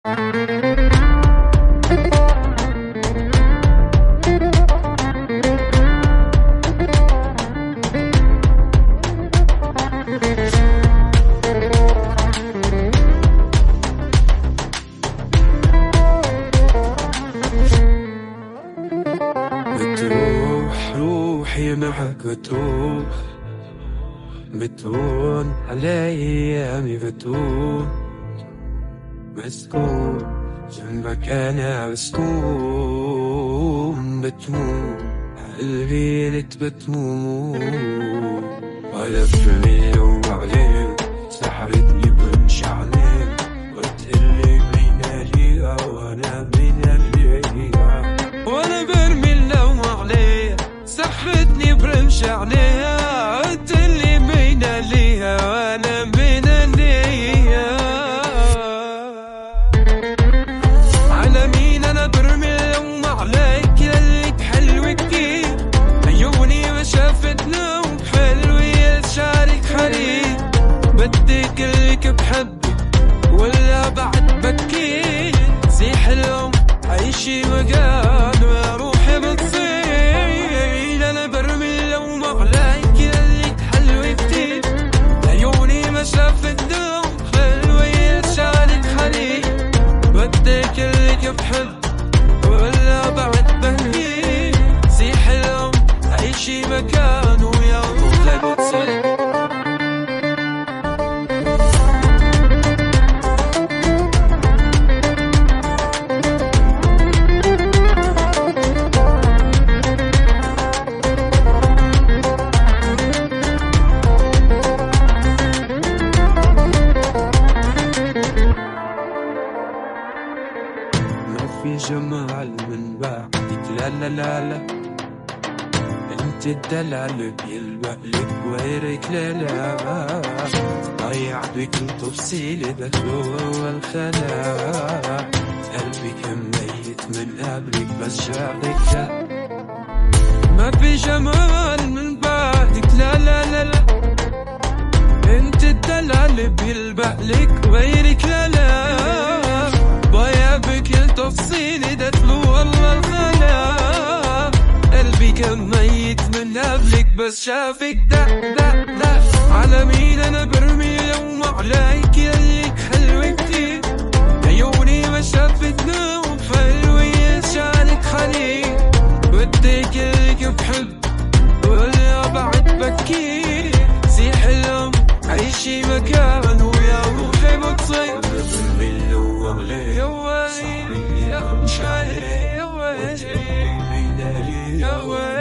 بتروح روحي معك بتهون على أيامي مسكون جنبك أنا مسكون بتموت قلبي لت بتموت ألف مليون عليك سحرتني بمشي عليك وتقلي مين ليها وأنا مين ليها وأنا برمي اللوم عليها سحرتني برمشي عليها قلتلي مين ليها وأنا مين ليها على مين أنا برمي اللوم عليك ياللي حلوة كتير عيوني ما شافت نوم حلوة يا شارك حريق بدي قلك بحبك ولا بعد بكي زي حلم عيشي مكان ويا روحي بتصير أنا برمي اللوم عليك ياللي حلوة كتير عيوني ما شافت نوم حلوة يا شارك حريق بدي قلك بحبك ولا بعد بكي زي حلم عيشي مكان ويا روحي بتصير في جمال من بعدك لا لا لا لا انت الدلال بيلبقلك وغيرك لا لا ضيع بكل تفصيلي ده جوا الخلا قلبي كان ميت من قبلك بس شافك لا ما في جمال من بعدك لا لا لا لا انت الدلال بيلبقلك وغيرك لا لا ضيع بكل تفصيلي ده والله الخلا قلبي كان ميت من قبلك بس شافك ده على مين انا برمي يوم عليك ياللي حلوة كتير عيوني ما شافت نوم حلوة يا شارك حنين بدي كلك بحب ولا بعد بكي زي حلم عيشي مكان ويا روحي بتصير يا ويلي يا ويلي يا ويلي